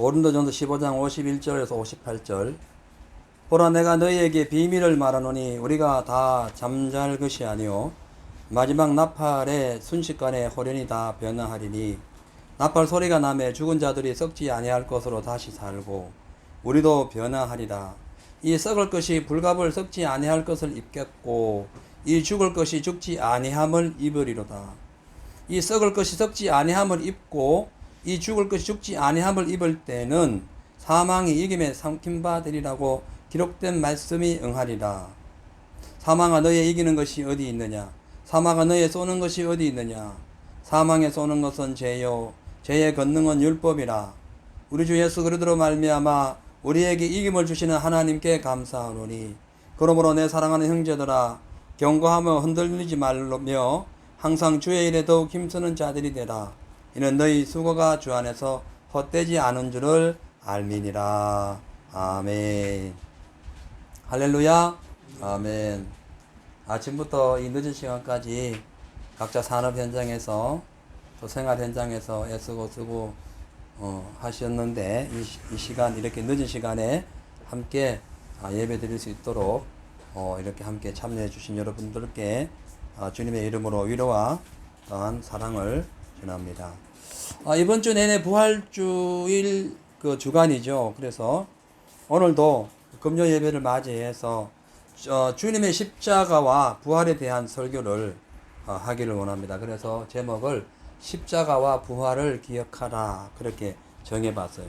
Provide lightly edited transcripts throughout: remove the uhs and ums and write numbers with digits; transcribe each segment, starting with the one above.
고린도전서 15장 51절에서 58절. 보라, 내가 너희에게 비밀을 말하노니 우리가 다 잠잘 것이 아니요 마지막 나팔의 순식간에 호련히 다 변화하리니, 나팔 소리가 나매 죽은 자들이 썩지 아니할 것으로 다시 살고 우리도 변화하리라. 이 썩을 것이 불갑을 썩지 아니할 것을 입겠고 이 죽을 것이 죽지 아니함을 입으리로다. 이 썩을 것이 썩지 아니함을 입고 이 죽을 것이 죽지 아니함을 입을 때는 사망이 이김에 삼킴바 되리라고 기록된 말씀이 응하리라. 사망아, 너의 이기는 것이 어디 있느냐? 사망아, 너의 쏘는 것이 어디 있느냐? 사망에 쏘는 것은 죄요 죄의 권능은 율법이라. 우리 주 예수 그리스도로 말미암아 우리에게 이김을 주시는 하나님께 감사하노니, 그러므로 내 사랑하는 형제들아, 경고하며 흔들리지 말며 항상 주의 일에 더욱 힘쓰는 자들이 되라. 이는 너희 수고가 주 안에서 헛되지 않은 줄을 알미니라. 아멘. 할렐루야. 아멘. 아침부터 이 늦은 시간까지 각자 산업 현장에서 또 생활 현장에서 애쓰고 쓰고 하셨는데, 이 시간, 이렇게 늦은 시간에 함께 예배 드릴 수 있도록 이렇게 함께 참여해 주신 여러분들께 주님의 이름으로 위로와 또한 사랑을 전합니다. 이번 주 내내 부활주일 그 주간이죠. 그래서 오늘도 금요 예배를 맞이해서 주님의 십자가와 부활에 대한 설교를 하기를 원합니다. 그래서 제목을 십자가와 부활을 기억하라, 그렇게 정해봤어요.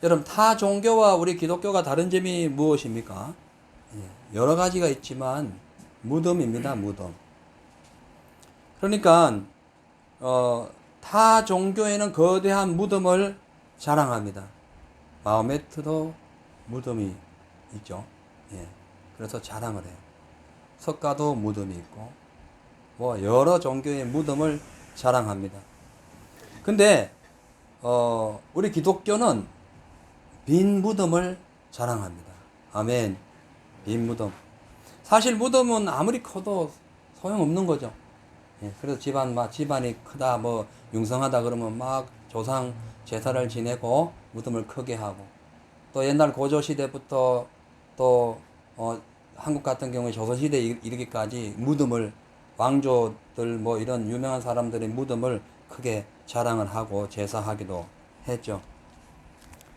여러분, 타 종교와 우리 기독교가 다른 점이 무엇입니까? 여러 가지가 있지만 무덤입니다. 무덤. 그러니까 타 종교에는 거대한 무덤을 자랑합니다. 마호메트도 무덤이 있죠. 그래서 자랑을 해요. 석가도 무덤이 있고 여러 종교의 무덤을 자랑합니다. 근데 우리 기독교는 빈 무덤을 자랑합니다. 아멘. 빈 무덤. 사실 무덤은 아무리 커도 소용없는 거죠. 그래서 집안이 크다, 융성하다 그러면 막 조상 제사를 지내고 무덤을 크게 하고, 또 옛날 고조시대부터 또 한국 같은 경우에 조선시대에 이르기까지 무덤을, 왕조들 이런 유명한 사람들의 무덤을 크게 자랑을 하고 제사하기도 했죠.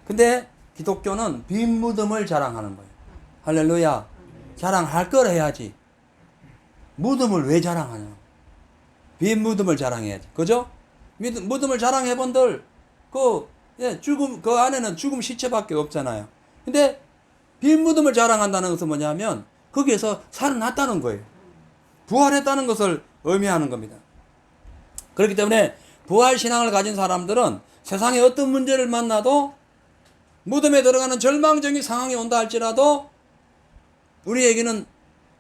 근데 기독교는 빈 무덤을 자랑하는 거예요. 할렐루야. 자랑할 걸 해야지. 무덤을 왜 자랑하냐? 빈 무덤을 자랑해야지. 그죠? 무덤을 자랑해본들, 죽음, 그 안에는 죽음 시체밖에 없잖아요. 근데 빈 무덤을 자랑한다는 것은 뭐냐면 거기에서 살아났다는 거예요. 부활했다는 것을 의미하는 겁니다. 그렇기 때문에 부활신앙을 가진 사람들은 세상에 어떤 문제를 만나도, 무덤에 들어가는 절망적인 상황이 온다 할지라도 우리에게는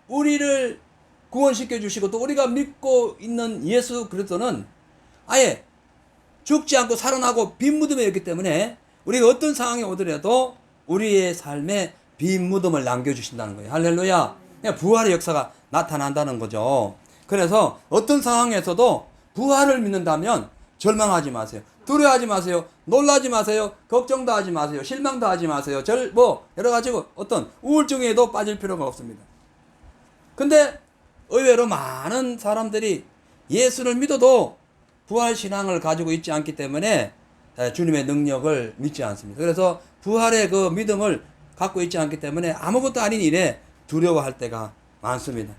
우리를 구원시켜 주시고 또 우리가 믿고 있는 예수 그리스도는 아예 죽지 않고 살아나고 빈 무덤에 있기 때문에 우리가 어떤 상황이 오더라도 우리의 삶에 빈 무덤을 남겨주신다는 거예요. 할렐루야. 부활의 역사가 나타난다는 거죠. 그래서 어떤 상황에서도 부활을 믿는다면 절망하지 마세요. 두려워하지 마세요. 놀라지 마세요. 걱정도 하지 마세요. 실망도 하지 마세요. 여러 가지고 어떤 우울증에도 빠질 필요가 없습니다. 근데 의외로 많은 사람들이 예수를 믿어도 부활신앙을 가지고 있지 않기 때문에 주님의 능력을 믿지 않습니다. 그래서 부활의 그 믿음을 갖고 있지 않기 때문에 아무것도 아닌 일에 두려워할 때가 많습니다.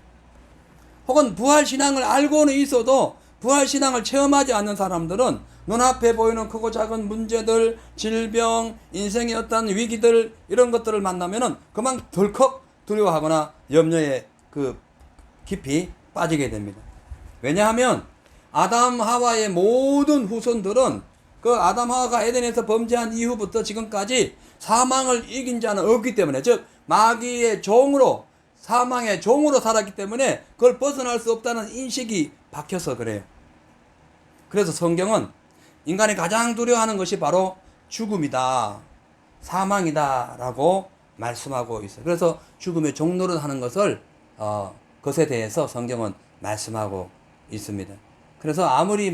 혹은 부활신앙을 알고는 있어도 부활신앙을 체험하지 않는 사람들은 눈앞에 보이는 크고 작은 문제들, 질병, 인생의 어떤 위기들, 이런 것들을 만나면은 그만 덜컥 두려워하거나 염려에 깊이 빠지게 됩니다. 왜냐하면 아담 하와의 모든 후손들은 그 아담 하와가 에덴에서 범죄한 이후부터 지금까지 사망을 이긴 자는 없기 때문에, 즉 마귀의 종으로, 사망의 종으로 살았기 때문에 그걸 벗어날 수 없다는 인식이 박혀서 그래요. 그래서 성경은 인간이 가장 두려워하는 것이 바로 죽음이다, 사망이다 라고 말씀하고 있어요. 그래서 죽음의 종노릇 하는 것에 대해서 성경은 말씀하고 있습니다. 그래서 아무리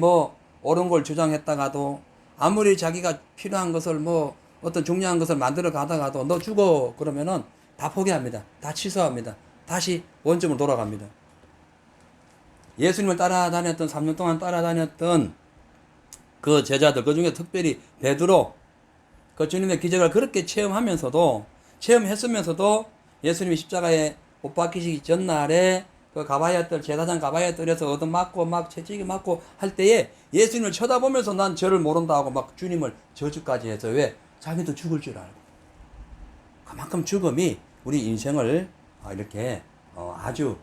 옳은 걸 주장했다가도, 아무리 자기가 필요한 것을 뭐 어떤 중요한 것을 만들어 가다가도 너 죽어 그러면은 다 포기합니다. 다 취소합니다. 다시 원점으로 돌아갑니다. 예수님을 따라다녔던 3년 동안 따라다녔던 그 제자들, 그 중에 특별히 베드로, 그 주님의 기적을 그렇게 체험했으면서도 예수님이 십자가에 못 박히시기 전날에 그 가바야들, 제사장 가바야들에서 얻어맞고 막 채찍이 맞고 할 때에 예수님을 쳐다보면서 난 저를 모른다 하고 막 주님을 저주까지 해서 왜? 자기도 죽을 줄 알고. 그만큼 죽음이 우리 인생을 이렇게 아주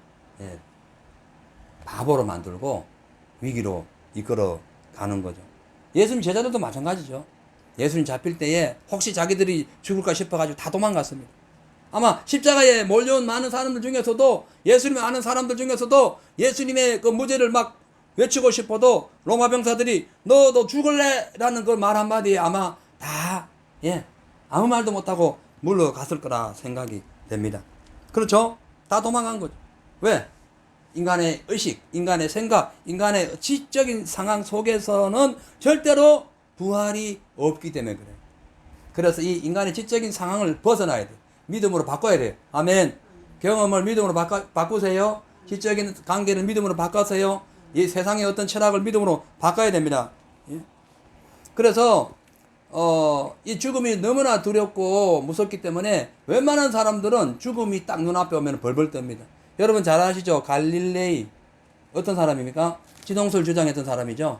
바보로 만들고 위기로 이끌어 가는 거죠. 예수님 제자들도 마찬가지죠. 예수님 잡힐 때에 혹시 자기들이 죽을까 싶어가지고 다 도망갔습니다. 아마 십자가에 몰려온 많은 사람들 중에서도 예수님을 아는 사람들 중에서도 예수님의 그 무죄를 막 외치고 싶어도 로마 병사들이 너 죽을래? 라는 그 말 한마디에 아마 다 아무 말도 못하고 물러갔을 거라 생각이 됩니다. 그렇죠? 다 도망간 거죠. 왜? 인간의 의식, 인간의 생각, 인간의 지적인 상황 속에서는 절대로 부활이 없기 때문에 그래요. 그래서 이 인간의 지적인 상황을 벗어나야 돼요. 믿음으로 바꿔야 돼요. 아멘. 경험을 믿음으로 바꾸세요. 지적인 관계를 믿음으로 바꿔서요. 이 세상의 어떤 철학을 믿음으로 바꿔야 됩니다. 그래서 이 죽음이 너무나 두렵고 무섭기 때문에 웬만한 사람들은 죽음이 딱 눈앞에 오면 벌벌 떱니다. 여러분 잘 아시죠? 갈릴레이 어떤 사람입니까? 지동설 주장했던 사람이죠.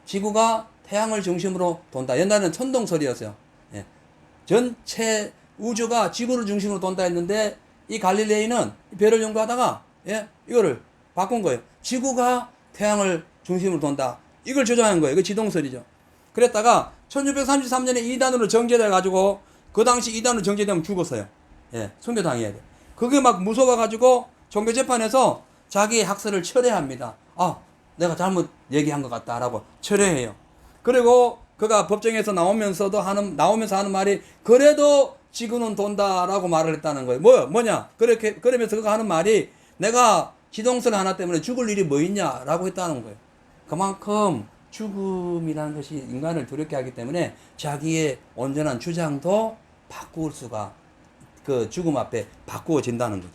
지구가 태양을 중심으로 돈다. 옛날에는 천동설이었어요. 전체 우주가 지구를 중심으로 돈다 했는데 이 갈릴레이는 별을 연구하다가 이거를 바꾼 거예요. 지구가 태양을 중심으로 돈다. 이걸 주장한 거예요. 이거 지동설이죠. 그랬다가 1633년에 이단으로 정제돼 가지고 그 당시 이단으로 정제되면 죽었어요. 순교당해야 돼. 그게 막 무서워 가지고 종교재판에서 자기 학설을 철회합니다. 내가 잘못 얘기한 것 같다라고 철회해요. 그리고 그가 법정에서 나오면서 하는 말이 그래도 지구는 돈다라고 말을 했다는 거예요. 뭐냐? 그러면서 그가 하는 말이 내가 지동설 하나 때문에 죽을 일이 뭐 있냐라고 했다는 거예요. 그만큼 죽음이라는 것이 인간을 두렵게 하기 때문에 자기의 온전한 주장도 바꿀 수가 그 죽음 앞에 바꾸어진다는 거죠.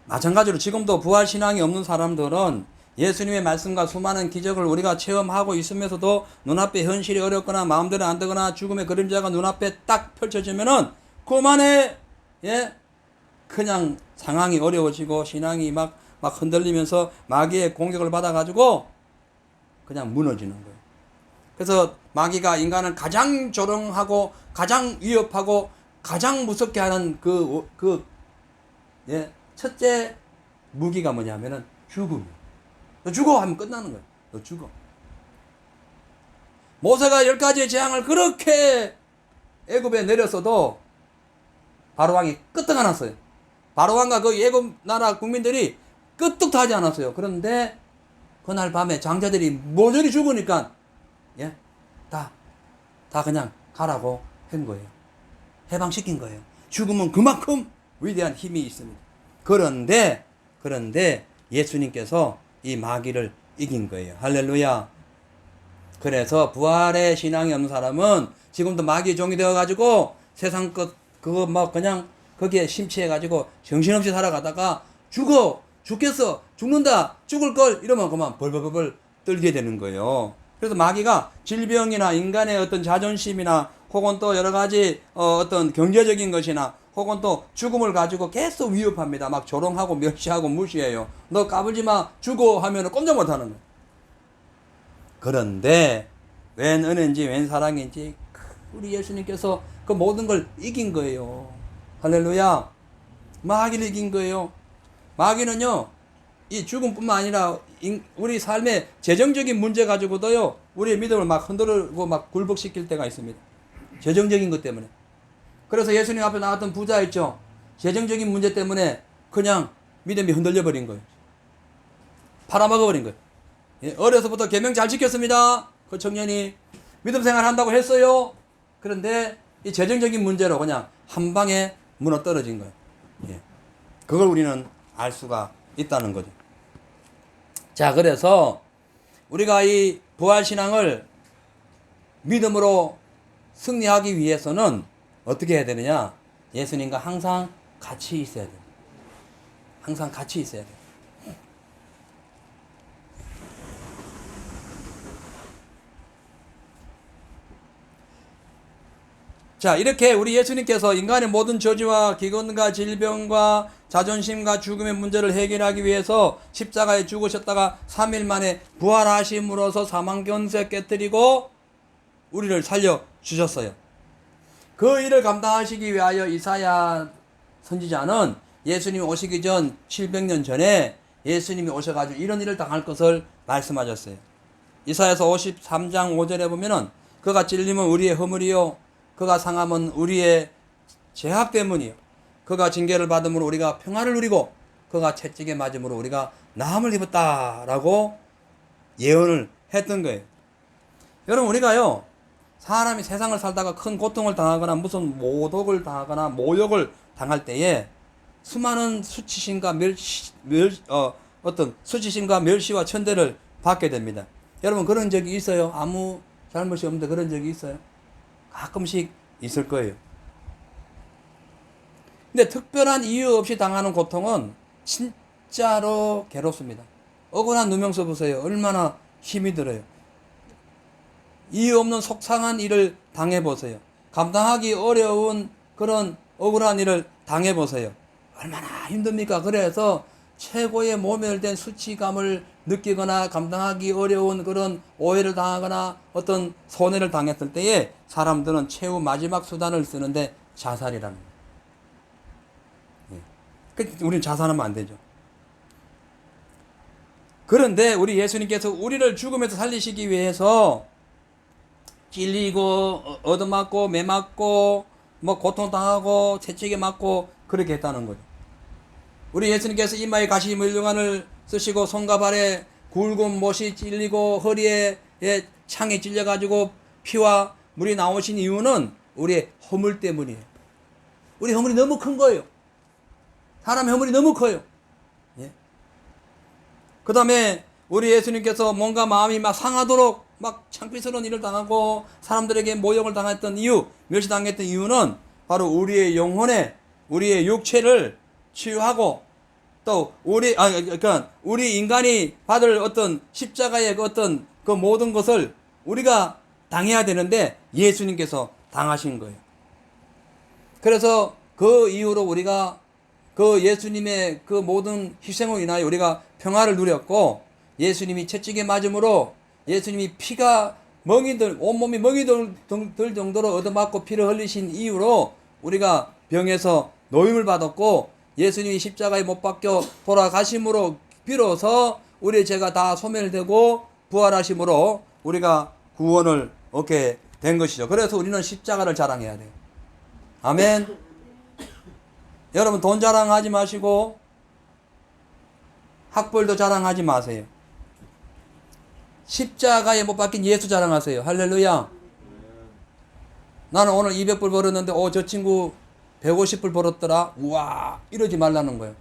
마찬가지로 지금도 부활신앙이 없는 사람들은 예수님의 말씀과 수많은 기적을 우리가 체험하고 있으면서도 눈앞에 현실이 어렵거나 마음대로 안 되거나 죽음의 그림자가 눈앞에 딱 펼쳐지면은 그만에 그냥 상황이 어려워지고 신앙이 막 흔들리면서 마귀의 공격을 받아가지고 그냥 무너지는 거예요. 그래서 마귀가 인간을 가장 조롱하고 가장 위협하고 가장 무섭게 하는 첫째 무기가 뭐냐면은 죽음이에요. 너 죽어 하면 끝나는 거예요. 너 죽어. 모세가 10가지의 재앙을 그렇게 애굽에 내렸어도 바로왕이 끄떡 안 왔어요. 바로왕과 그 애굽 나라 국민들이 끄떡도 하지 않았어요. 그런데 그날 밤에 장자들이 모조리 죽으니까 다 그냥 가라고 한 거예요. 해방시킨 거예요. 죽음은 그만큼 위대한 힘이 있습니다. 그런데 예수님께서 이 마귀를 이긴 거예요. 할렐루야. 그래서 부활의 신앙이 없는 사람은 지금도 마귀의 종이 되어가지고 세상 것 그거 막 그냥 거기에 심취해가지고 정신없이 살아가다가 죽겠어, 죽는다, 죽을걸 이러면 그만 벌벌벌 떨게 되는 거예요. 그래서 마귀가 질병이나 인간의 어떤 자존심이나 혹은 또 여러 가지 어떤 경제적인 것이나 혹은 또 죽음을 가지고 계속 위협합니다. 막 조롱하고 멸시하고 무시해요. 너 까불지 마, 죽어 하면 꼼짝 못하는 거예요. 그런데 웬 은혜인지 웬 사랑인지 우리 예수님께서 그 모든 걸 이긴 거예요. 할렐루야. 마귀를 이긴 거예요. 마귀는요, 이 죽음뿐만 아니라 우리 삶의 재정적인 문제 가지고도요, 우리의 믿음을 막 흔들고 막 굴복시킬 때가 있습니다. 재정적인 것 때문에. 그래서 예수님 앞에 나왔던 부자 있죠. 재정적인 문제 때문에 그냥 믿음이 흔들려 버린 거예요. 팔아먹어 버린 거예요. 어려서부터 계명 잘 지켰습니다. 그 청년이 믿음 생활 한다고 했어요. 그런데 이 재정적인 문제로 그냥 한 방에 무너 떨어진 거예요. 그걸 우리는 알 수가 있다는 거죠. 자, 그래서 우리가 이 부활신앙을 믿음으로 승리하기 위해서는 어떻게 해야 되느냐? 예수님과 항상 같이 있어야 돼요. 항상 같이 있어야 돼요. 자, 이렇게 우리 예수님께서 인간의 모든 저주와 기근과 질병과 자존심과 죽음의 문제를 해결하기 위해서 십자가에 죽으셨다가 3일 만에 부활하심으로써 사망 권세 깨뜨리고 우리를 살려 주셨어요. 그 일을 감당하시기 위하여 이사야 선지자는 예수님이 오시기 전 700년 전에 예수님이 오셔가지고 이런 일을 당할 것을 말씀하셨어요. 이사야서 53장 5절에 보면은 그가 찔림은 우리의 허물이요 그가 상함은 우리의 죄악 때문이요 그가 징계를 받음으로 우리가 평안을 누리고 그가 채찍에 맞음으로 우리가 나음을 입었다라고 예언을 했던 거예요. 여러분, 우리가요 사람이 세상을 살다가 큰 고통을 당하거나 무슨 모독을 당하거나 모욕을 당할 때에 수많은 수치심과 수치심과 멸시와 천대를 받게 됩니다. 여러분, 그런 적이 있어요? 아무 잘못이 없는데 그런 적이 있어요? 가끔씩 있을 거예요. 근데 특별한 이유 없이 당하는 고통은 진짜로 괴롭습니다. 억울한 누명 써보세요. 얼마나 힘이 들어요. 이유 없는 속상한 일을 당해보세요. 감당하기 어려운 그런 억울한 일을 당해보세요. 얼마나 힘듭니까? 그래서 최고의 모멸된 수치감을 느끼거나 감당하기 어려운 그런 오해를 당하거나 어떤 손해를 당했을 때에 사람들은 최후 마지막 수단을 쓰는데 자살이라는 거예요. 우리는 자살하면 안 되죠. 그런데 우리 예수님께서 우리를 죽음에서 살리시기 위해서 찔리고 얻어맞고 매맞고 고통당하고 채찍에 맞고 그렇게 했다는 거죠. 우리 예수님께서 이마에 가시 물류관을 쓰시고 손과 발에 굵은 못이 찔리고 허리에 창에 찔려가지고 피와 물이 나오신 이유는 우리의 허물 때문이에요. 우리 허물이 너무 큰 거예요. 사람의 허물이 너무 커요. 예? 그 다음에 우리 예수님께서 뭔가 마음이 막 상하도록 막 창피스러운 일을 당하고 사람들에게 모욕을 당했던 이유, 멸시당했던 이유는 바로 우리의 영혼에 우리의 육체를 치유하고 또 우리 인간이 받을 어떤 십자가의 어떤 그 모든 것을 우리가 당해야 되는데 예수님께서 당하신 거예요. 그래서 그 이후로 우리가 그 예수님의 그 모든 희생으로 인하여 우리가 평화를 누렸고 예수님이 채찍에 맞음으로 예수님이 피가 온몸이 멍이 들 정도로 얻어맞고 피를 흘리신 이후로 우리가 병에서 노임을 받았고 예수님이 십자가에 못 박혀 돌아가심으로 비로소 우리의 죄가 다 소멸되고 부활하심으로 우리가 구원을 얻게 된 것이죠. 그래서 우리는 십자가를 자랑해야 돼요. 아멘. 여러분, 돈 자랑하지 마시고 학벌도 자랑하지 마세요. 십자가에 못 박힌 예수 자랑하세요. 할렐루야. 나는 오늘 200불 벌었는데 저 친구 150불 벌었더라. 우와, 이러지 말라는 거예요.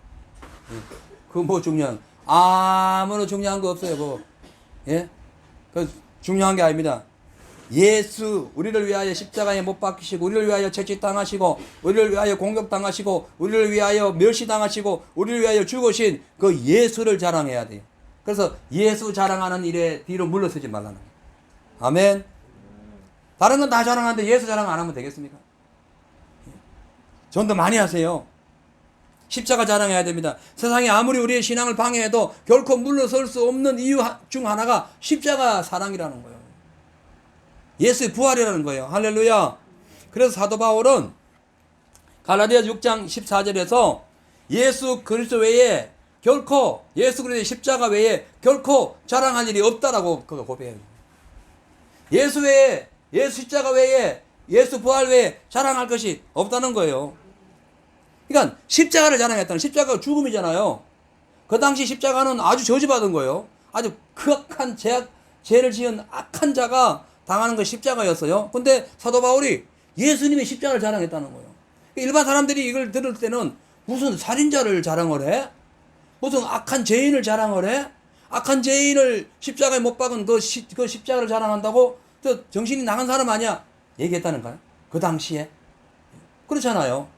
그거 뭐 중요한, 아무런 중요한 거 없어요. 그거. 예? 그 중요한 게 아닙니다. 예수, 우리를 위하여 십자가에 못 박히시고, 우리를 위하여 채찍당하시고, 우리를 위하여 공격당하시고, 우리를 위하여 멸시당하시고, 우리를 위하여 죽으신 그 예수를 자랑해야 돼요. 그래서 예수 자랑하는 일에 뒤로 물러서지 말라는 거예요. 아멘. 다른 건 다 자랑하는데 예수 자랑 안 하면 되겠습니까? 전도 많이 하세요. 십자가 자랑해야 됩니다. 세상에 아무리 우리의 신앙을 방해해도 결코 물러설 수 없는 이유 중 하나가 십자가 사랑이라는 거예요. 예수의 부활이라는 거예요. 할렐루야. 그래서 사도 바울은 갈라디아 6장 14절에서 예수 그리스도 외에 결코 예수 그리스도의 십자가 외에 결코 자랑할 일이 없다라고 그거 고백해요. 예수 외에, 예수 십자가 외에, 예수 부활 외에 자랑할 것이 없다는 거예요. 그러니까 십자가를 자랑했다는, 십자가가 죽음이잖아요. 그 당시 십자가는 아주 저주받은 거예요. 아주 극악한 죄를 지은 악한 자가 당하는 것이 십자가였어요. 근데 사도 바울이 예수님의 십자가를 자랑했다는 거예요. 일반 사람들이 이걸 들을 때는 무슨 살인자를 자랑을 해? 무슨 악한 죄인을 자랑을 해? 악한 죄인을 십자가에 못 박은 그 십자가를 자랑한다고 저 정신이 나간 사람 아니야? 얘기했다는가요? 그 당시에? 그렇잖아요.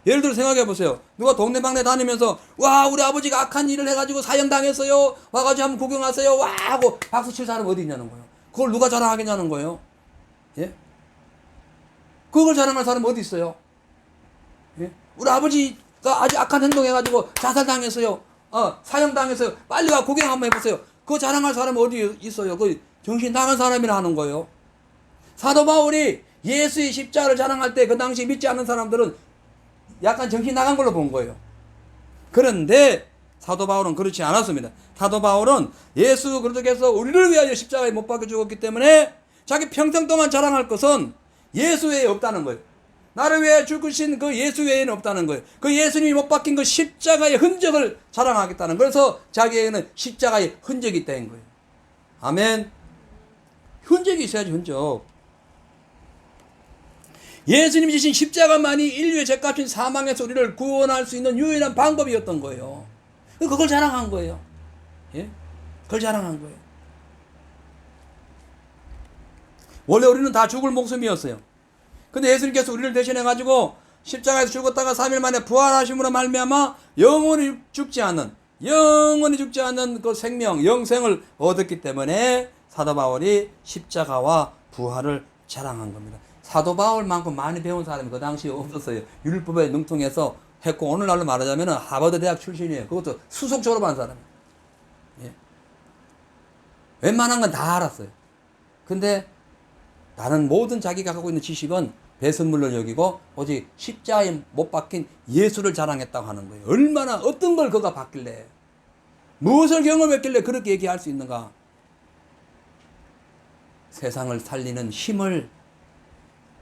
예를 들어 생각해 보세요. 누가 동네방네 다니면서 와 우리 아버지가 악한 일을 해가지고 사형당했어요. 와가지고 한번 구경하세요. 와 하고 박수 칠 사람 어디 있냐는 거예요. 그걸 누가 자랑하겠냐는 거예요. 예? 그걸 자랑할 사람 어디 있어요? 예? 우리 아버지가 아주 악한 행동해가지고 자살당했어요. 사형당했어요. 빨리 가 구경 한번 해보세요. 그거 자랑할 사람 어디 있어요? 그 정신 나간 사람이라 하는 거예요. 사도 바울이 예수의 십자가를 자랑할 때 그 당시 믿지 않는 사람들은 약간 정신 나간 걸로 본 거예요. 그런데 사도 바울은 그렇지 않았습니다. 사도 바울은 예수 그리스도께서 우리를 위하여 십자가에 못 박혀 죽었기 때문에 자기 평생 동안 자랑할 것은 예수 외에 없다는 거예요. 나를 위해 죽으신 그 예수 외에는 없다는 거예요. 그 예수님이 못 박힌 그 십자가의 흔적을 자랑하겠다는 거예요. 그래서 자기에게는 십자가의 흔적이 있다는 거예요. 아멘. 흔적이 있어야지, 흔적. 예수님이 지신 십자가만이 인류의 죄값인 사망에서 우리를 구원할 수 있는 유일한 방법이었던 거예요. 그걸 자랑한 거예요. 예? 그걸 자랑한 거예요. 원래 우리는 다 죽을 목숨이었어요. 근데 예수님께서 우리를 대신해가지고 십자가에서 죽었다가 3일 만에 부활하심으로 말미암아 영원히 죽지 않는 그 생명, 영생을 얻었기 때문에 사도 바울이 십자가와 부활을 자랑한 겁니다. 사도 바울만큼 많이 배운 사람이 그 당시에 없었어요. 율법에 능통해서 했고 오늘날로 말하자면 하버드 대학 출신이에요. 그것도 수석 졸업한 사람이에요. 예. 웬만한 건 다 알았어요. 근데 다른 모든 자기가 갖고 있는 지식은 배선물로 여기고 오직 십자가에 못 박힌 예수를 자랑했다고 하는 거예요. 얼마나 어떤 걸 그가 봤길래 무엇을 경험했길래 그렇게 얘기할 수 있는가. 세상을 살리는 힘을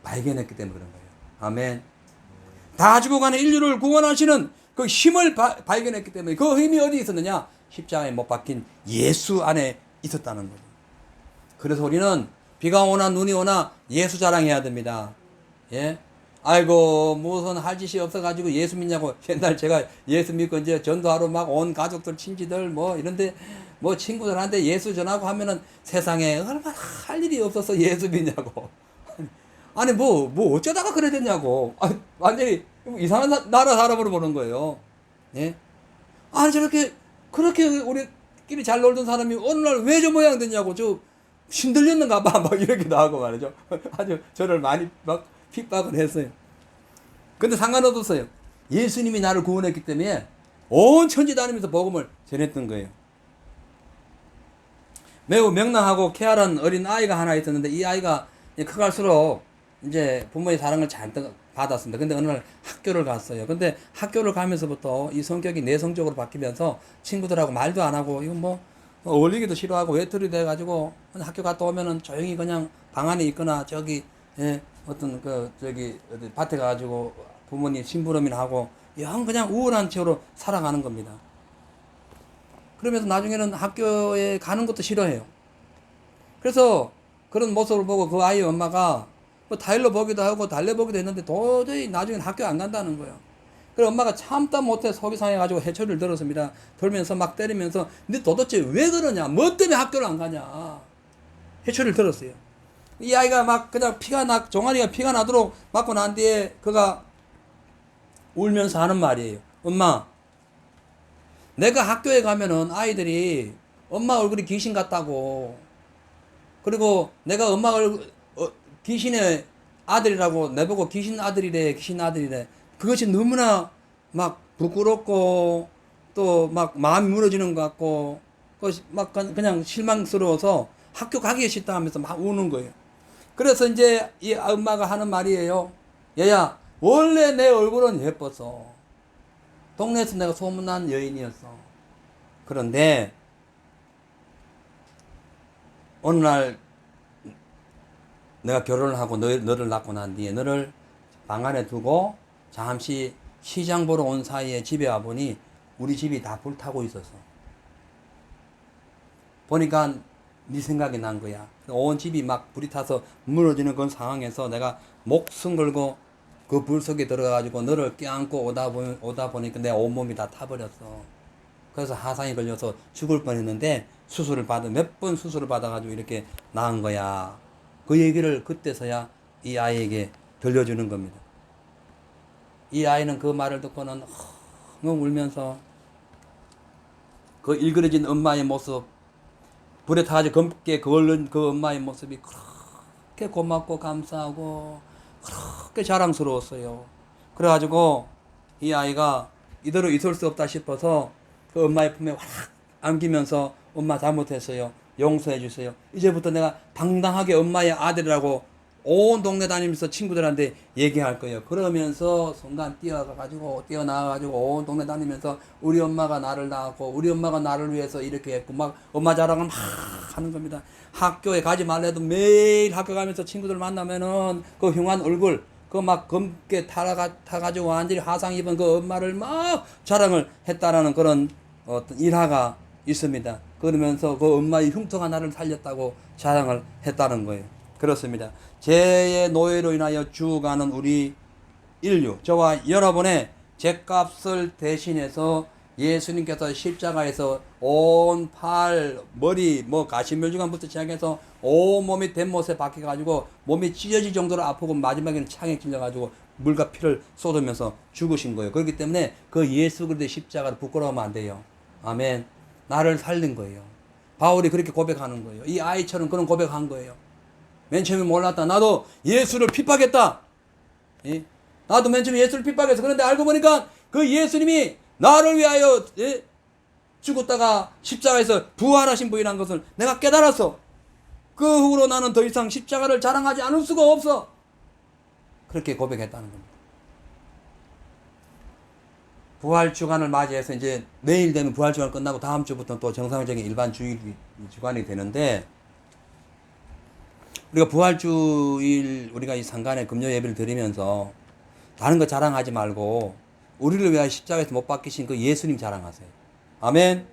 발견했기 때문에 그런 거예요. 아멘. 다 죽어가는 인류를 구원하시는 그 힘을 발견했기 때문에 그 힘이 어디 있었느냐? 십자가에 못 박힌 예수 안에 있었다는 거예요. 그래서 우리는 비가 오나 눈이 오나 예수 자랑해야 됩니다. 예? 아이고 무슨 할 짓이 없어가지고 예수 믿냐고. 옛날 제가 예수 믿고 이제 전도하러 막 온 가족들 친지들 뭐 이런데 뭐 친구들한테 예수 전하고 하면은 세상에 얼마나 할 일이 없어서 예수 믿냐고. 아니 뭐 어쩌다가 그래 됐냐고. 완전히 이상한 나라 사람으로 보는 거예요. 예? 아니 그렇게 우리끼리 잘 놀던 사람이 어느 날 왜 저 모양 됐냐고. 저 신들렸는가 봐. 막 이렇게도 하고 말이죠. 아주 저를 많이 막 핍박을 했어요. 근데 상관없었어요. 예수님이 나를 구원했기 때문에 온 천지 다니면서 복음을 전했던 거예요. 매우 명랑하고 쾌활한 어린 아이가 하나 있었는데 이 아이가 커갈수록 이제 부모의 사랑을 잔뜩 받았습니다. 근데 어느 날 학교를 갔어요. 근데 학교를 가면서부터 이 성격이 내성적으로 바뀌면서 친구들하고 말도 안 하고 이거 뭐 어울리기도 싫어하고 외톨이 돼가지고 학교 갔다 오면은 조용히 그냥 방 안에 있거나 저기 어떤 어디 밭에 가가지고 부모님 심부름이나 하고 영 그냥 우울한 채로 살아가는 겁니다. 그러면서 나중에는 학교에 가는 것도 싫어해요. 그래서 그런 모습을 보고 그 아이의 엄마가 뭐 타일러 보기도 하고 달래보기도 했는데 도저히 나중엔 학교 안 간다는 거예요. 그래서 엄마가 참다 못해 속이 상해가지고 해초리를 들었습니다. 들면서 막 때리면서 근데 도대체 왜 그러냐? 뭐 때문에 학교를 안 가냐? 해초리를 들었어요. 이 아이가 막 그냥 종아리가 피가 나도록 맞고 난 뒤에 그가 울면서 하는 말이에요. 엄마, 내가 학교에 가면은 아이들이 엄마 얼굴이 귀신 같다고. 그리고 내가 엄마 얼굴, 귀신의 아들이라고 내보고 귀신 아들이래. 그것이 너무나 막 부끄럽고 또 막 마음이 무너지는 것 같고 막 그냥 실망스러워서 학교 가기 싫다 하면서 막 우는 거예요. 그래서 이제 이 엄마가 하는 말이에요. 얘야, 원래 내 얼굴은 예뻤어. 동네에서 내가 소문난 여인이었어. 그런데 어느 날 내가 결혼을 하고 너를 낳고 난 뒤에 너를 방 안에 두고 잠시 시장 보러 온 사이에 집에 와보니 우리 집이 다 불타고 있었어. 보니까 네 생각이 난 거야. 온 집이 막 불이 타서 무너지는 그런 상황에서 내가 목숨 걸고 그 불 속에 들어가가지고 너를 껴안고 오다 보니까 내 온몸이 다 타버렸어. 그래서 하상이 걸려서 죽을 뻔했는데 몇 번 수술을 받아가지고 이렇게 나은 거야. 그 얘기를 그때서야 이 아이에게 들려주는 겁니다. 이 아이는 그 말을 듣고는 엉엉 울면서 그 일그러진 엄마의 모습, 불에 타가지고 검게 그을른 그 엄마의 모습이 그렇게 고맙고 감사하고 그렇게 자랑스러웠어요. 그래가지고 이 아이가 이대로 있을 수 없다 싶어서 그 엄마의 품에 확 안기면서 엄마 잘못했어요. 용서해 주세요. 이제부터 내가 당당하게 엄마의 아들이라고 온 동네 다니면서 친구들한테 얘기할 거예요. 그러면서 순간 뛰어나가가지고 온 동네 다니면서 우리 엄마가 나를 낳았고 우리 엄마가 나를 위해서 이렇게 했고 막 엄마 자랑을 막 하는 겁니다. 학교에 가지 말래도 매일 학교 가면서 친구들 만나면은 그 흉한 얼굴 그 막 검게 타가지고 완전히 화상 입은 그 엄마를 막 자랑을 했다라는 그런 어떤 일화가 있습니다. 그러면서 그 엄마의 흉터가 나를 살렸다고 자랑을 했다는 거예요. 그렇습니다. 죄의 노예로 인하여 죽어가는 우리 인류, 저와 여러분의 죄값을 대신해서 예수님께서 십자가에서 온 팔, 머리, 가시멸주관부터 시작해서 온 몸이 된 못에 박혀가지고 몸이 찢어질 정도로 아프고 마지막에는 창에 찔려가지고 물과 피를 쏟으면서 죽으신 거예요. 그렇기 때문에 그 예수 그리스도의 십자가를 부끄러워하면 안 돼요. 아멘. 나를 살린 거예요. 바울이 그렇게 고백하는 거예요. 이 아이처럼 그런 고백한 거예요. 맨 처음에 몰랐다. 나도 예수를 핍박했다. 예? 나도 맨 처음에 예수를 핍박했어. 그런데 알고 보니까 그 예수님이 나를 위하여 죽었다가 십자가에서 부활하신 분이라는 것을 내가 깨달았어. 그 후로 나는 더 이상 십자가를 자랑하지 않을 수가 없어. 그렇게 고백했다는 겁니다. 부활주간을 맞이해서 이제 내일 되면 부활주간 끝나고 다음 주부터 또 정상적인 일반 주간이 되는데 우리가 부활주일 우리가 이 상간에 금요 예배를 드리면서 다른 거 자랑하지 말고 우리를 위하여 십자가에서 못 박히신 그 예수님 자랑하세요. 아멘.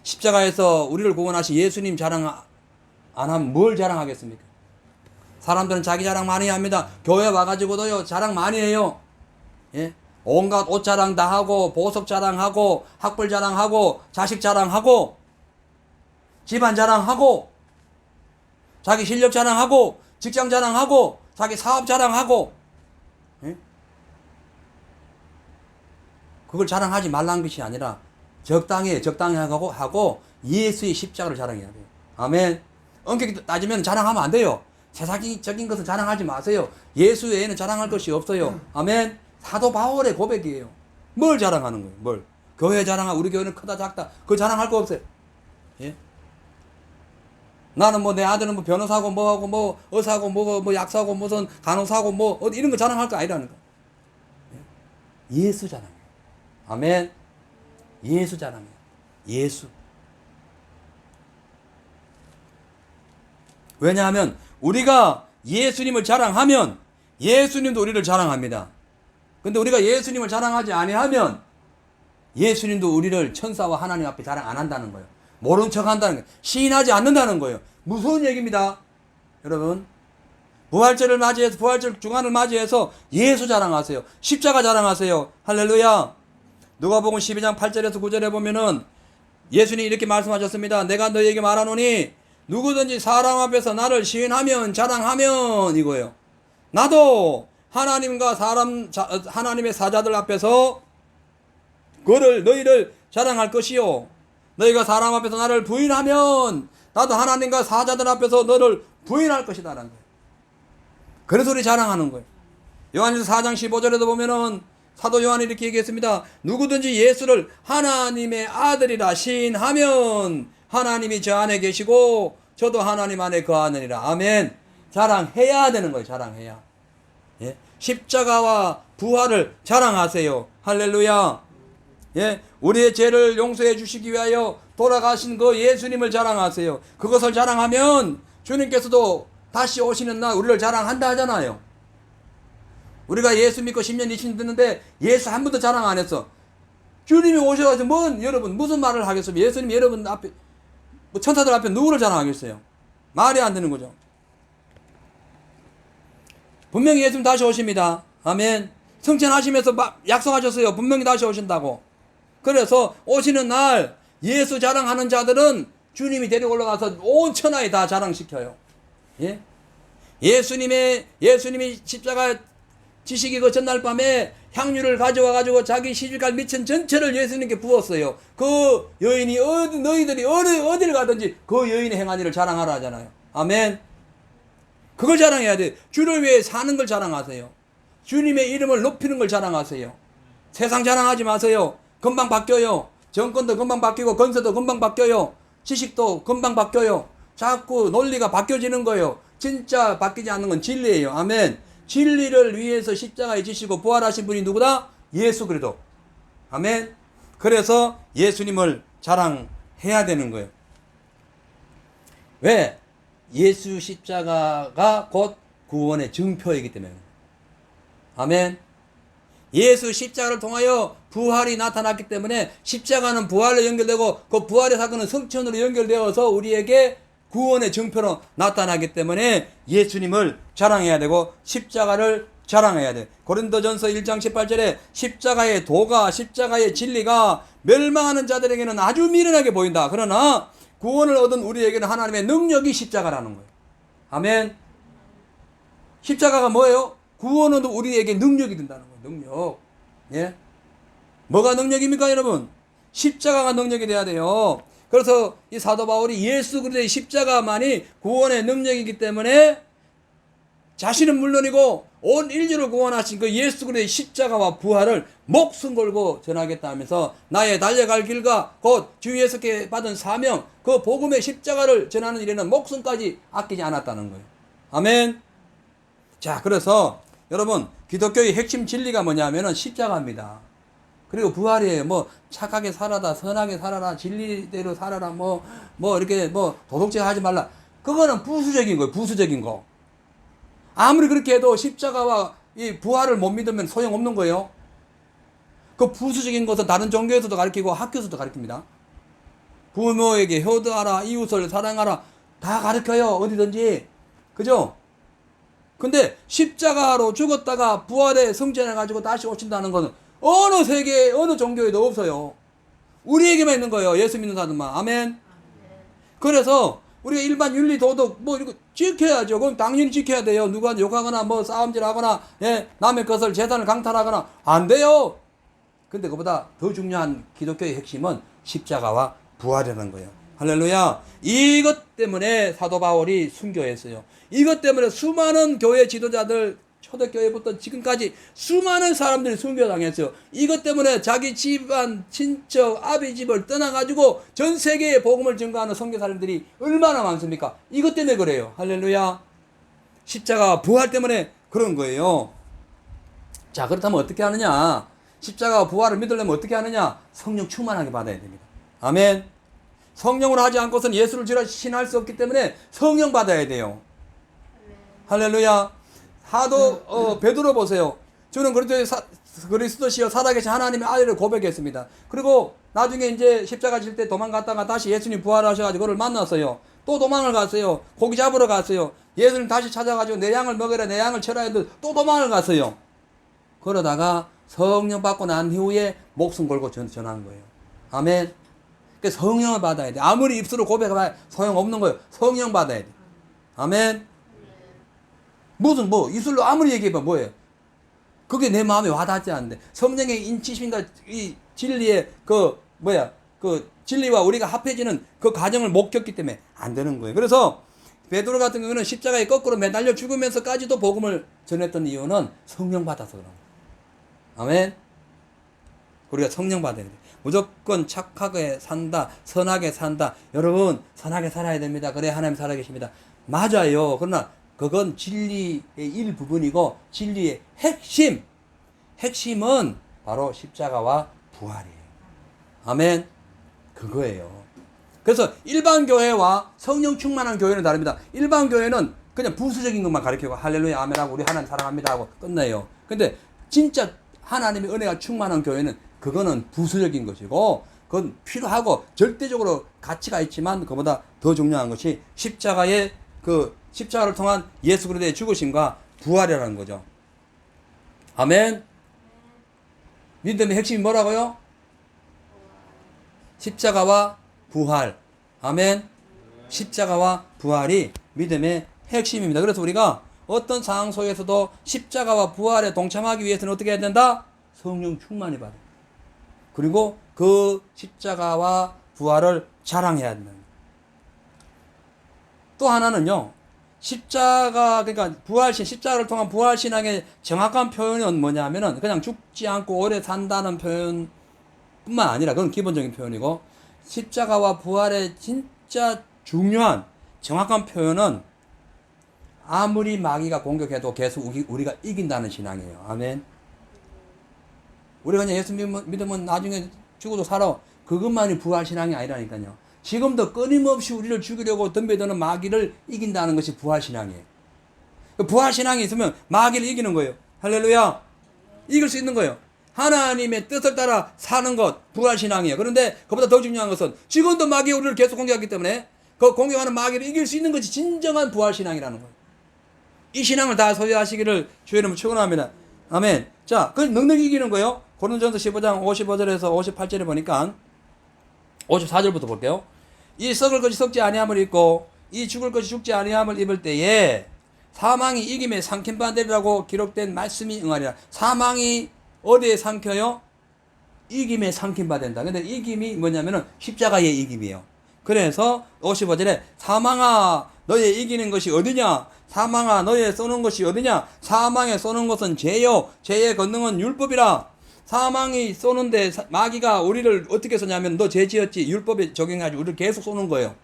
십자가에서 우리를 구원하신 예수님 자랑 안 하면 뭘 자랑하겠습니까? 사람들은 자기 자랑 많이 합니다. 교회 와가지고도요 자랑 많이 해요. 예? 온갖 옷 자랑 다 하고 보석 자랑하고 학벌 자랑하고 자식 자랑하고 집안 자랑하고 자기 실력 자랑하고 직장 자랑하고 자기 사업 자랑하고 예? 그걸 자랑하지 말라는 것이 아니라 적당히 하고 예수의 십자가를 자랑해야 돼요. 아멘. 엄격히 따지면 자랑하면 안 돼요. 세상적인 것을 자랑하지 마세요. 예수 외에는 자랑할 것이 없어요. 아멘. 사도 바울의 고백이에요. 뭘 자랑하는 거예요? 뭘? 교회 자랑하고 우리 교회는 크다 작다 그거 자랑할 거 없어요. 예? 나는 내 아들은 변호사고 뭐하고 의사고 뭐 약사고 무슨 간호사고 이런 거 자랑할 거 아니라는 거. 예? 예수 자랑해요. 아멘. 예수 자랑해요. 예수. 왜냐하면 우리가 예수님을 자랑하면 예수님도 우리를 자랑합니다. 근데 우리가 예수님을 자랑하지 아니하면 예수님도 우리를 천사와 하나님 앞에 자랑 안 한다는 거예요. 모른 척 한다는 거예요. 시인하지 않는다는 거예요. 무서운 얘기입니다. 여러분, 부활절 주간을 맞이해서 예수 자랑하세요. 십자가 자랑하세요. 할렐루야. 누가복음 12장 8절에서 9절에 보면은 예수님이 이렇게 말씀하셨습니다. 내가 너희에게 말하노니 누구든지 사람 앞에서 나를 시인하면 자랑하면 이거예요. 나도 하나님의 사자들 앞에서 너희를 자랑할 것이요. 너희가 사람 앞에서 나를 부인하면 나도 하나님과 사자들 앞에서 너를 부인할 것이다. 라는 거예요. 그래서 우리 자랑하는 거예요. 요한일서 4장 15절에도 보면은 사도 요한이 이렇게 얘기했습니다. 누구든지 예수를 하나님의 아들이라 시인하면 하나님이 저 안에 계시고 저도 하나님 안에 거하느니라. 아멘. 자랑해야 되는 거예요. 자랑해야. 예? 십자가와 부활을 자랑하세요. 할렐루야. 예? 우리의 죄를 용서해 주시기 위하여 돌아가신 그 예수님을 자랑하세요. 그것을 자랑하면 주님께서도 다시 오시는 날 우리를 자랑한다 하잖아요. 우리가 예수 믿고 10년 20년 됐는데 예수 한 번도 자랑 안 했어. 주님이 오셔가지고 여러분 무슨 말을 하겠습니까? 예수님이 여러분 앞에 천사들 앞에 누구를 자랑하겠어요? 말이 안 되는 거죠. 분명히 예수님 다시 오십니다. 아멘. 성천하시면서 약속하셨어요. 분명히 다시 오신다고. 그래서 오시는 날 예수 자랑하는 자들은 주님이 데리고 올라가서 온 천하에 다 자랑시켜요. 예? 예수님이 십자가 지시기 그 전날 밤에 향유를 가져와 가지고 자기 시집갈 미천 전체를 예수님께 부었어요. 그 여인이 너희들이 어디를 가든지 그 여인의 행한 일을 자랑하라 하잖아요. 아멘. 그걸 자랑해야 돼. 주를 위해 사는 걸 자랑하세요. 주님의 이름을 높이는 걸 자랑하세요. 세상 자랑하지 마세요. 금방 바뀌어요. 정권도 금방 바뀌고 건설도 금방 바뀌어요. 지식도 금방 바뀌어요. 자꾸 논리가 바뀌어지는 거예요. 진짜 바뀌지 않는 건 진리예요. 아멘. 진리를 위해서 십자가에 지시고 부활하신 분이 누구다? 예수 그리스도. 아멘. 그래서 예수님을 자랑해야 되는 거예요. 왜? 예수 십자가가 곧 구원의 증표이기 때문에. 아멘. 예수 십자가를 통하여 부활이 나타났기 때문에 십자가는 부활로 연결되고 그 부활의 사건은 성천으로 연결되어서 우리에게 구원의 증표로 나타나기 때문에 예수님을 자랑해야 되고 십자가를 자랑해야 돼. 고린도전서 1장 18절에 십자가의 도가, 십자가의 진리가 멸망하는 자들에게는 아주 미련하게 보인다. 그러나 구원을 얻은 우리에게는 하나님의 능력이 십자가라는 거예요. 아멘. 십자가가 뭐예요? 구원은 우리에게 능력이 된다는 거예요. 능력. 예? 뭐가 능력입니까, 여러분? 십자가가 능력이 돼야 돼요. 그래서 이 사도 바울이 예수 그리스도의 십자가만이 구원의 능력이기 때문에 자신은 물론이고 온 인류를 구원하신 그 예수 그리스도의 십자가와 부활을 목숨 걸고 전하겠다 하면서 나의 달려갈 길과 곧 주 예수께 받은 사명, 그 복음의 십자가를 전하는 일에는 목숨까지 아끼지 않았다는 거예요. 아멘. 자, 그래서 여러분, 기독교의 핵심 진리가 뭐냐면은 십자가입니다. 그리고 부활이에요. 뭐 착하게 살아라, 선하게 살아라, 진리대로 살아라, 이렇게 도덕질 하지 말라. 그거는 부수적인 거예요. 부수적인 거. 아무리 그렇게 해도 십자가와 이 부활을 못 믿으면 소용없는 거예요. 그 부수적인 것은 다른 종교에서도 가르치고 학교에서도 가르칩니다. 부모에게 효도하라, 이웃을 사랑하라, 다 가르쳐요. 어디든지. 그죠? 근데 십자가로 죽었다가 부활의 성전에 가지고 다시 오신다는 것은 어느 세계, 어느 종교에도 없어요. 우리에게만 있는 거예요. 예수 믿는 사람만. 아멘. 그래서 우리가 일반 윤리 도덕 이거 지켜야죠. 그럼 당연히 지켜야 돼요. 누구한테 욕하거나 싸움질하거나 남의 것을 재산을 강탈하거나 안 돼요. 근데 그보다 더 중요한 기독교의 핵심은 십자가와 부활이라는 거예요. 할렐루야. 이것 때문에 사도 바울이 순교했어요. 이것 때문에 수많은 교회 지도자들, 초대교회부터 지금까지 수많은 사람들이 순교당했어요. 이것 때문에 자기 집안, 친척, 아비 집을 떠나가지고 전 세계에 복음을 증거하는 선교사님들이 얼마나 많습니까? 이것 때문에 그래요. 할렐루야. 십자가 부활 때문에 그런 거예요. 자, 그렇다면 어떻게 하느냐? 십자가 부활을 믿으려면 어떻게 하느냐? 성령 충만하게 받아야 됩니다. 아멘. 성령으로 하지 않고서는 예수를 신할 수 없기 때문에 성령 받아야 돼요. 할렐루야. 하도 베드로 보세요. 저는 그리스도시여 살아계신 하나님의 아들을 고백했습니다. 그리고 나중에 이제 십자가 질 때 도망갔다가 다시 예수님 부활하셔가지고 그를 만났어요. 또 도망을 갔어요. 고기 잡으러 갔어요. 예수님 다시 찾아가지고 내 양을 먹여라, 내 양을 쳐라 했는데 또 도망을 갔어요. 그러다가 성령 받고 난 후에 목숨 걸고 전한 거예요. 아멘. 그러니까 성령을 받아야 돼. 아무리 입술로 고백해봐야 소용없는 거예요. 성령 받아야 돼. 아멘. 무슨 입술로 아무리 얘기해봐 뭐예요? 그게 내 마음에 와닿지 않는데 성령의 인치심과 이 진리의 그 진리와 우리가 합해지는 그 과정을 못 겪기 때문에 안 되는 거예요. 그래서 베드로 같은 경우는 십자가에 거꾸로 매달려 죽으면서까지도 복음을 전했던 이유는 성령 받아서 그런 거예요. 아멘. 우리가 성령 받아야 돼. 무조건 착하게 산다, 선하게 산다. 여러분 선하게 살아야 됩니다. 그래야 하나님 살아계십니다. 맞아요. 그러나 그건 진리의 일부분이고 진리의 핵심은 바로 십자가와 부활이에요. 아멘. 그거예요. 그래서 일반 교회와 성령 충만한 교회는 다릅니다. 일반 교회는 그냥 부수적인 것만 가르치고 할렐루야 아멘하고 우리 하나님 사랑합니다 하고 끝내요. 근데 진짜 하나님의 은혜가 충만한 교회는 그거는 부수적인 것이고 그건 필요하고 절대적으로 가치가 있지만 그보다 더 중요한 것이 십자가를 통한 예수 그리스도의 죽으심과 부활이라는 거죠. 아멘. 믿음의 핵심이 뭐라고요? 십자가와 부활. 아멘. 십자가와 부활이 믿음의 핵심입니다. 그래서 우리가 어떤 상황 속에서도 십자가와 부활에 동참하기 위해서는 어떻게 해야 된다? 성령 충만이 받아야 된다. 그리고 그 십자가와 부활을 자랑해야 된다. 또 하나는요, 십자가, 그러니까 십자가를 통한 부활신앙의 정확한 표현은 뭐냐면은 그냥 죽지 않고 오래 산다는 표현 뿐만 아니라, 그건 기본적인 표현이고, 십자가와 부활의 진짜 중요한 정확한 표현은 아무리 마귀가 공격해도 계속 우리가 이긴다는 신앙이에요. 아멘. 우리가 그냥 예수 믿으면 나중에 죽어도 살아. 그것만이 부활신앙이 아니라니까요. 지금도 끊임없이 우리를 죽이려고 덤벼드는 마귀를 이긴다는 것이 부활신앙이에요. 부활신앙이 있으면 마귀를 이기는 거예요. 할렐루야. 이길 수 있는 거예요. 하나님의 뜻을 따라 사는 것, 부활신앙이에요. 그런데 그보다 더 중요한 것은 지금도 마귀가 우리를 계속 공격하기 때문에 그 공격하는 마귀를 이길 수 있는 것이 진정한 부활신앙이라는 거예요. 이 신앙을 다 소유하시기를 주의 이름으로 축원합니다. 아멘. 자, 그 넉넉히 이기는 거예요. 고린도전서 15장 55절에서 58절에 보니까 54절부터 볼게요. 이 썩을 것이 썩지 아니함을 입고 이 죽을 것이 죽지 아니함을 입을 때에 사망이 이김에 삼킨 바 되리라고 기록된 말씀이 응하리라. 사망이 어디에 삼켜요? 이김에 삼킨 바 된다. 근데 이김이 뭐냐면은 십자가의 이김이에요. 그래서 55절에 사망아 너의 이기는 것이 어디냐? 사망아 너의 쏘는 것이 어디냐? 사망에 쏘는 것은 죄요 죄의 권능은 율법이라. 사망이 쏘는데 마귀가 우리를 어떻게 쏘냐면 너 죄 지었지, 율법에 적용해가지고 우리를 계속 쏘는 거예요.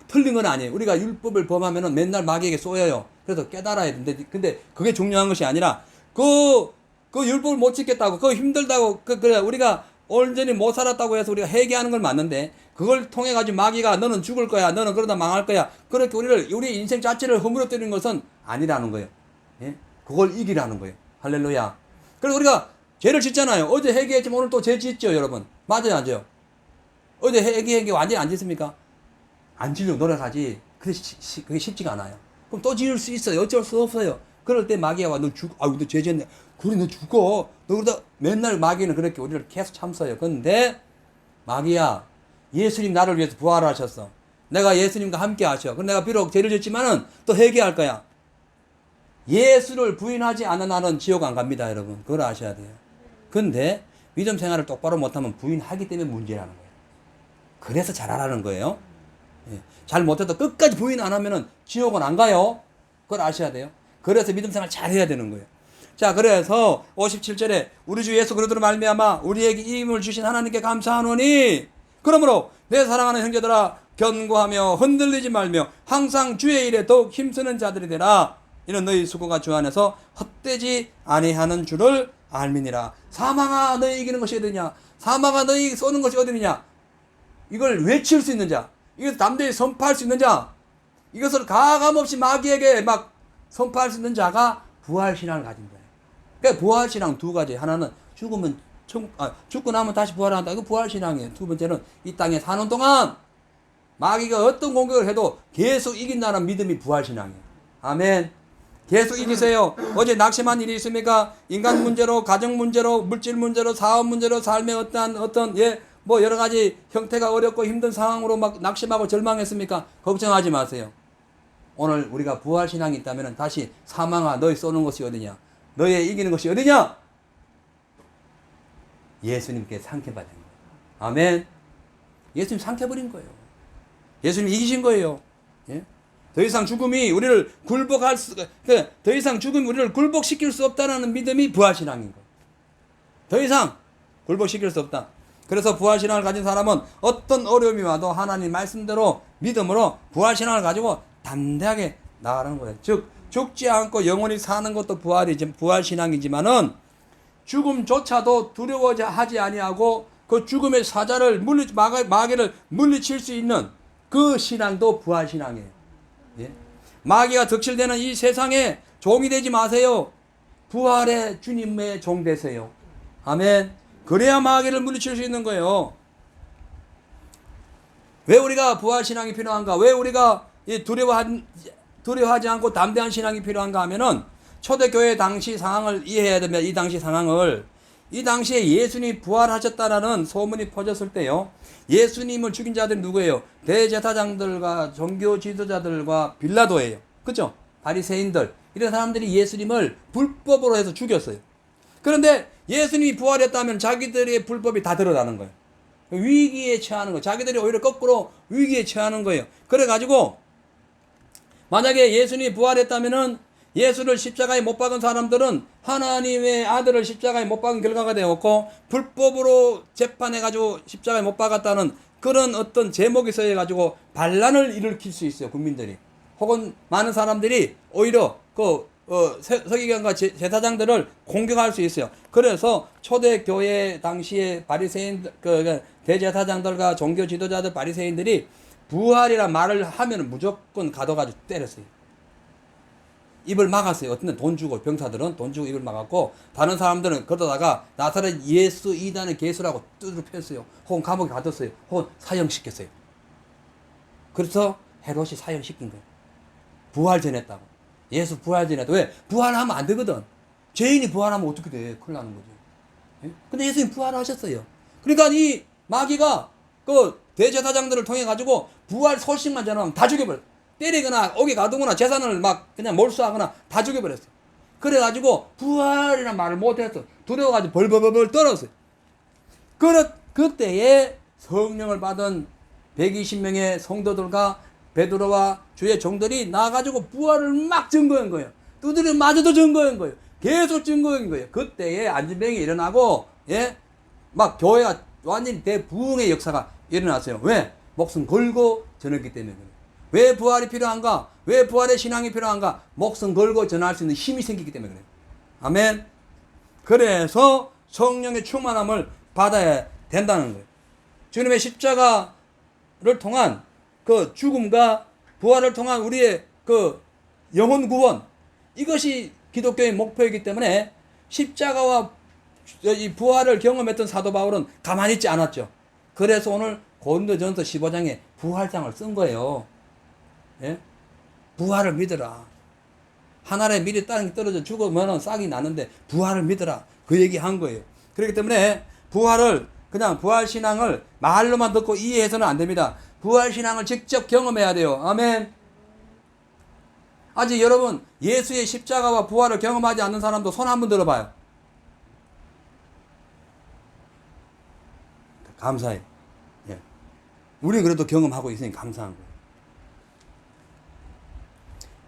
틀린 건 아니에요. 우리가 율법을 범하면은 맨날 마귀에게 쏘여요. 그래서 깨달아야 되는데, 근데 그게 중요한 것이 아니라 그 율법을 못 지켰다고, 그거 힘들다고, 그래 우리가 온전히 못 살았다고 해서 우리가 회개하는 건 맞는데, 그걸 통해 가지고 마귀가 너는 죽을 거야, 너는 그러다 망할 거야, 그렇게 우리 인생 자체를 허물어뜨리는 것은 아니라는 거예요. 예? 그걸 이기라는 거예요. 할렐루야. 그래서 우리가 죄를 짓잖아요. 어제 회개했지만 오늘 또 죄 짓죠, 여러분. 맞아요, 안 돼요? 어제 회개 완전히 안 짓습니까? 안 지려고 노력하지. 그게 쉽지가 않아요. 그럼 또 지을 수 있어요. 어쩔 수 없어요. 그럴 때 마귀가 와, 너 죄 짓네. 그래, 너 죽어. 너 그러다 맨날 마귀는 그렇게 우리를 계속 참어요. 근데 마귀야, 예수님 나를 위해서 부활하셨어. 내가 예수님과 함께 하셔. 그럼 내가 비록 죄를 짓지만은 또 회개할 거야. 예수를 부인하지 않은 나는 지옥 안 갑니다, 여러분. 그걸 아셔야 돼요. 근데 믿음 생활을 똑바로 못하면 부인하기 때문에 문제라는 거예요. 그래서 잘하라는 거예요. 예. 잘 못해도 끝까지 부인 안 하면은 지옥은 안 가요. 그걸 아셔야 돼요. 그래서 믿음 생활 잘 해야 되는 거예요. 자, 그래서 57절에 우리 주 예수 그리스도로 말미암아 우리에게 이 힘을 주신 하나님께 감사하노니, 그러므로 내 사랑하는 형제들아 견고하며 흔들리지 말며 항상 주의 일에 더욱 힘쓰는 자들이 되라. 이는 너희 수고가 주 안에서 헛되지 아니하는 줄을 알미니라. 사망아 너희 이기는 것이 어디냐? 사망아 너희 쏘는 것이 어디냐? 이걸 외칠 수 있는 자, 이것을 담대히 선포할 수 있는 자, 이것을 가감없이 마귀에게 막 선포할 수 있는 자가 부활신앙을 가진 거예요. 그러니까 부활신앙 두 가지. 하나는 죽고 나면 다시 부활한다. 이거 부활신앙이에요. 두 번째는 이 땅에 사는 동안 마귀가 어떤 공격을 해도 계속 이긴다는 믿음이 부활신앙이에요. 아멘. 계속 이기세요. 어제 낙심한 일이 있습니까? 인간 문제로, 가정 문제로, 물질 문제로, 사업 문제로, 삶의 어떤 여러 가지 형태가 어렵고 힘든 상황으로 막 낙심하고 절망했습니까? 걱정하지 마세요. 오늘 우리가 부활신앙이 있다면 다시 사망아 너희 쏘는 것이 어디냐? 너희 이기는 것이 어디냐? 예수님께 상켜받은 거예요. 아멘. 예수님 상켜버린 거예요. 예수님 이기신 거예요. 예? 더 이상 죽음이 우리를 더 이상 죽음이 우리를 굴복시킬 수 없다는 믿음이 부활신앙인 거예요. 더 이상 굴복시킬 수 없다. 그래서 부활신앙을 가진 사람은 어떤 어려움이 와도 하나님 말씀대로 믿음으로 부활신앙을 가지고 담대하게 나아가는 거예요. 즉 죽지 않고 영원히 사는 것도 부활신앙이지만은 죽음조차도 두려워하지 아니하고 그 죽음의 사자를 마귀를 물리칠 수 있는 그 신앙도 부활신앙이에요. 예? 마귀가 득실되는 이 세상에 종이 되지 마세요. 부활의 주님의 종 되세요. 아멘. 그래야 마귀를 물리칠 수 있는 거예요. 왜 우리가 부활신앙이 필요한가? 왜 우리가 두려워하지 않고 담대한 신앙이 필요한가 하면은 초대교회 당시 상황을 이해해야 됩니다. 이 당시 상황을 이 당시에 예수님이 부활하셨다라는 소문이 퍼졌을 때요, 예수님을 죽인 자들이 누구예요? 대제사장들과 종교 지도자들과 빌라도예요. 그죠? 바리새인들, 이런 사람들이 예수님을 불법으로 해서 죽였어요. 그런데 예수님이 부활했다면 자기들의 불법이 다 드러나는 거예요. 위기에 처하는 거예요. 자기들이 오히려 거꾸로 위기에 처하는 거예요. 그래가지고 만약에 예수님이 부활했다면은 예수를 십자가에 못 박은 사람들은 하나님의 아들을 십자가에 못 박은 결과가 되었고, 불법으로 재판해가지고 십자가에 못 박았다는 그런 어떤 제목이 써가지고 반란을 일으킬 수 있어요, 국민들이. 혹은 많은 사람들이 오히려 서기관과 제사장들을 공격할 수 있어요. 그래서 초대교회 당시에 바리새인, 대제사장들과 종교 지도자들 바리새인들이 부활이라 말을 하면 무조건 가둬가지고 때렸어요. 입을 막았어요. 어떤 데는 돈 주고, 병사들은 돈 주고 입을 막았고, 다른 사람들은 그러다가 나사렛 예수 이단의 개수라고 두드려 폈어요. 혹은 감옥에 가뒀어요. 혹은 사형시켰어요. 그래서 헤롯이 사형시킨 거예요. 부활 전했다고. 예수 부활 전했다. 왜? 부활하면 안 되거든. 죄인이 부활하면 어떻게 돼? 큰일 나는 거지. 예? 근데 예수님 부활하셨어요. 그러니까 이 마귀가 그 대제사장들을 통해 가지고 부활 소식만 전하면 다 죽여버렸어. 때리거나 옥에 가두거나 재산을 막 그냥 몰수하거나 다 죽여버렸어. 그래가지고 부활이란 말을 못했어. 두려워가지고 벌벌벌 떨었어요. 그때에 성령을 받은 120명의 성도들과 베드로와 주의 종들이 나가지고 부활을 막 증거한 거예요. 두드려 맞아도 증거한 거예요. 계속 증거한 거예요. 그때에 안진병이 일어나고, 예, 막 교회가 완전히 대부흥의 역사가 일어났어요. 왜? 목숨 걸고 전했기 때문에 그래요. 왜 부활이 필요한가? 왜 부활의 신앙이 필요한가? 목숨 걸고 전할 수 있는 힘이 생기기 때문에 그래요. 아멘. 그래서 성령의 충만함을 받아야 된다는 거예요. 주님의 십자가를 통한 그 죽음과 부활을 통한 우리의 그 영혼 구원, 이것이 기독교의 목표이기 때문에 십자가와 이 부활을 경험했던 사도 바울은 가만히 있지 않았죠. 그래서 오늘 고린도전서 15장에 부활장을 쓴 거예요. 예? 부활을 믿어라. 하늘에 미리 땅이 떨어져 죽으면 싹이 나는데 부활을 믿어라. 그 얘기 한 거예요. 그렇기 때문에 부활을, 그냥 부활신앙을 말로만 듣고 이해해서는 안 됩니다. 부활신앙을 직접 경험해야 돼요. 아멘. 아직 여러분 예수의 십자가와 부활을 경험하지 않는 사람도 손 한번 들어봐요. 감사해요. 예. 우리 그래도 경험하고 있으니 감사한 거예요.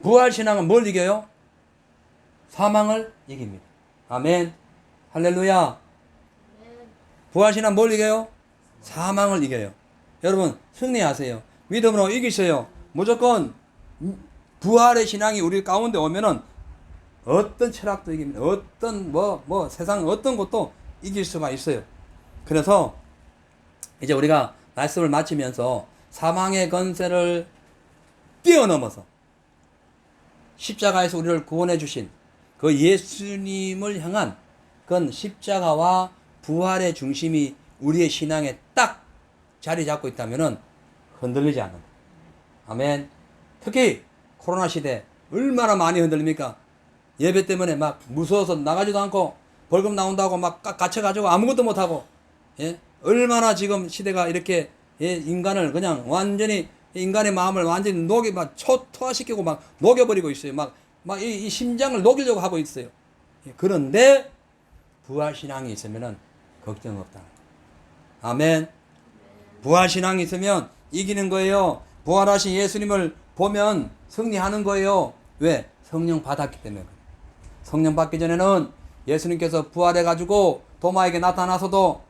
부활신앙은 뭘 이겨요? 사망을 이깁니다. 아멘. 할렐루야. 부활신앙 뭘 이겨요? 사망을 이겨요. 여러분 승리하세요. 믿음으로 이기세요. 무조건 부활의 신앙이 우리 가운데 오면은 어떤 철학도 이깁니다. 어떤 세상 어떤 것도 이길 수가 있어요. 그래서 이제 우리가 말씀을 마치면서 사망의 권세를 뛰어넘어서 십자가에서 우리를 구원해 주신 그 예수님을 향한 그건 십자가와 부활의 중심이 우리의 신앙에 딱 자리 잡고 있다면은 흔들리지 않는다. 아멘. 특히 코로나 시대 얼마나 많이 흔들립니까? 예배 때문에 막 무서워서 나가지도 않고 벌금 나온다고 막 갇혀가지고 아무것도 못하고, 예? 얼마나 지금 시대가 이렇게, 예, 인간을 그냥 완전히, 인간의 마음을 완전히 막 초토화시키고 막 녹여버리고 있어요. 이 심장을 녹이려고 하고 있어요. 예, 그런데 부활신앙이 있으면은 걱정 없다. 아멘. 부활신앙이 있으면 이기는 거예요. 부활하신 예수님을 보면 승리하는 거예요. 왜? 성령 받았기 때문에. 성령 받기 전에는 예수님께서 부활해가지고 도마에게 나타나서도,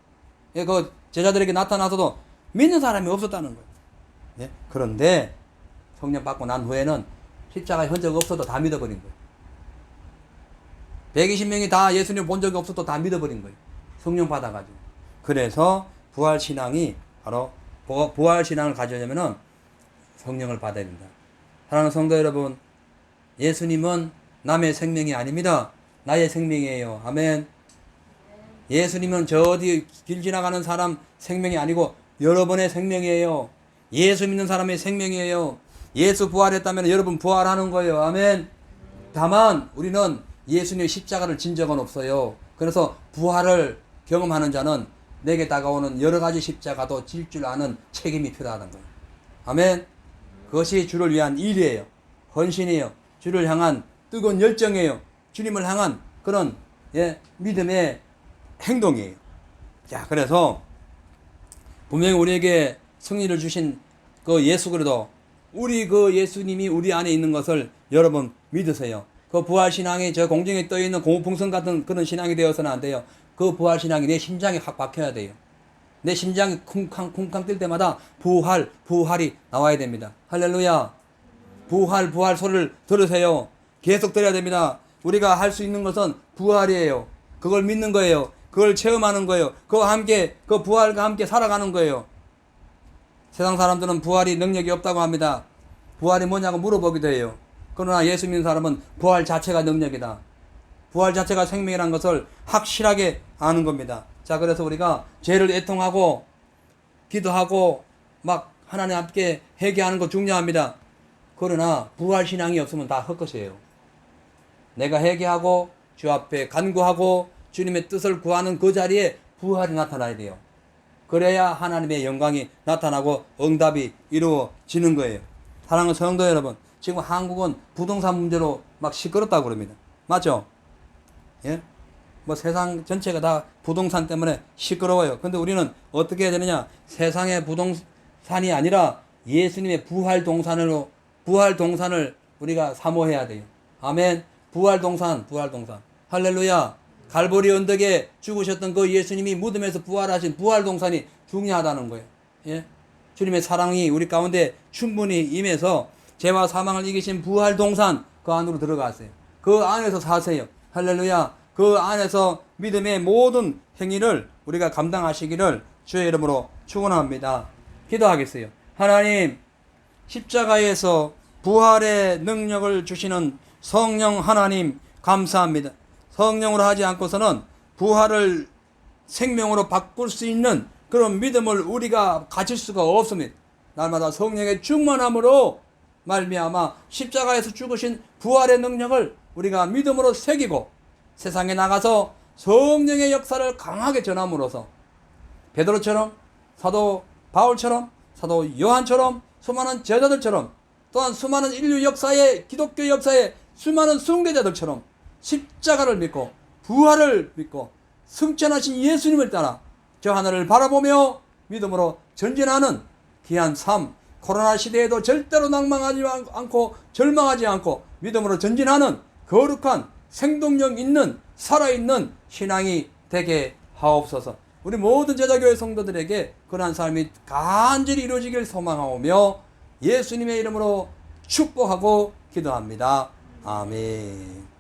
예, 그 제자들에게 나타나서도 믿는 사람이 없었다는 거예요. 예? 그런데 성령 받고 난 후에는 십자가에 흔적 없어도 다 믿어버린 거예요. 120명이 다 예수님 본 적이 없어도 다 믿어버린 거예요. 성령 받아가지고. 그래서 부활신앙이 바로, 부활신앙을 가지려면은 성령을 받아야 된다. 사랑하는 성도 여러분, 예수님은 남의 생명이 아닙니다. 나의 생명이에요. 아멘. 예수님은 저 어디 길 지나가는 사람 생명이 아니고 여러분의 생명이에요. 예수 믿는 사람의 생명이에요. 예수 부활했다면 여러분 부활하는 거예요. 아멘. 다만 우리는 예수님의 십자가를 진 적은 없어요. 그래서 부활을 경험하는 자는 내게 다가오는 여러 가지 십자가도 질 줄 아는 책임이 필요하다는 거예요. 아멘. 그것이 주를 위한 일이에요. 헌신이에요. 주를 향한 뜨거운 열정이에요. 주님을 향한 그런 믿음의 행동이에요. 자, 그래서 분명히 우리에게 승리를 주신 그 예수 그리스도, 우리 그 예수님이 우리 안에 있는 것을 여러분 믿으세요. 그 부활신앙이 저 공중에 떠있는 고무풍선 같은 그런 신앙이 되어서는 안 돼요. 그 부활신앙이 내 심장에 확 박혀야 돼요. 내 심장이 쿵쾅쿵쾅 뛸 때마다 부활이 나와야 됩니다. 할렐루야. 부활 소리를 들으세요. 계속 들어야 됩니다. 우리가 할 수 있는 것은 부활이에요. 그걸 믿는 거예요. 그걸 체험하는 거예요. 그와 함께, 그 부활과 함께 살아가는 거예요. 세상 사람들은 부활이 능력이 없다고 합니다. 부활이 뭐냐고 물어보기도 해요. 그러나 예수 믿는 사람은 부활 자체가 능력이다. 부활 자체가 생명이라는 것을 확실하게 아는 겁니다. 자, 그래서 우리가 죄를 애통하고 기도하고 막 하나님 앞에 회개하는 거 중요합니다. 그러나 부활 신앙이 없으면 다 헛것이에요. 내가 회개하고 주 앞에 간구하고 주님의 뜻을 구하는 그 자리에 부활이 나타나야 돼요. 그래야 하나님의 영광이 나타나고 응답이 이루어지는 거예요. 사랑하는 성도 여러분, 지금 한국은 부동산 문제로 막 시끄럽다고 그럽니다. 맞죠? 예? 뭐 세상 전체가 다 부동산 때문에 시끄러워요. 근데 우리는 어떻게 해야 되느냐? 세상의 부동산이 아니라 예수님의 부활 동산을 우리가 사모해야 돼요. 아멘. 부활 동산. 할렐루야. 갈보리 언덕에 죽으셨던 그 예수님이 무덤에서 부활하신 부활 동산이 중요하다는 거예요. 예? 주님의 사랑이 우리 가운데 충분히 임해서 죄와 사망을 이기신 부활 동산 그 안으로 들어가세요. 그 안에서 사세요. 할렐루야. 그 안에서 믿음의 모든 행위를 우리가 감당하시기를 주의 이름으로 축원합니다. 기도하겠어요. 하나님, 십자가에서 부활의 능력을 주시는 성령 하나님 감사합니다. 성령으로 하지 않고서는 부활을 생명으로 바꿀 수 있는 그런 믿음을 우리가 가질 수가 없습니다. 날마다 성령의 충만함으로 말미암아 십자가에서 죽으신 부활의 능력을 우리가 믿음으로 새기고 세상에 나가서 성령의 역사를 강하게 전함으로써 베드로처럼, 사도 바울처럼, 사도 요한처럼, 수많은 제자들처럼, 또한 수많은 인류 역사에, 기독교 역사에 수많은 순교자들처럼 십자가를 믿고 부활을 믿고 승천하신 예수님을 따라 저 하늘을 바라보며 믿음으로 전진하는 귀한 삶, 코로나 시대에도 절대로 낭망하지 않고 절망하지 않고 믿음으로 전진하는 거룩한 생동력 있는 살아있는 신앙이 되게 하옵소서. 우리 모든 제자교회 성도들에게 그러한 삶이 간절히 이루어지길 소망하오며 예수님의 이름으로 축복하고 기도합니다. 아멘.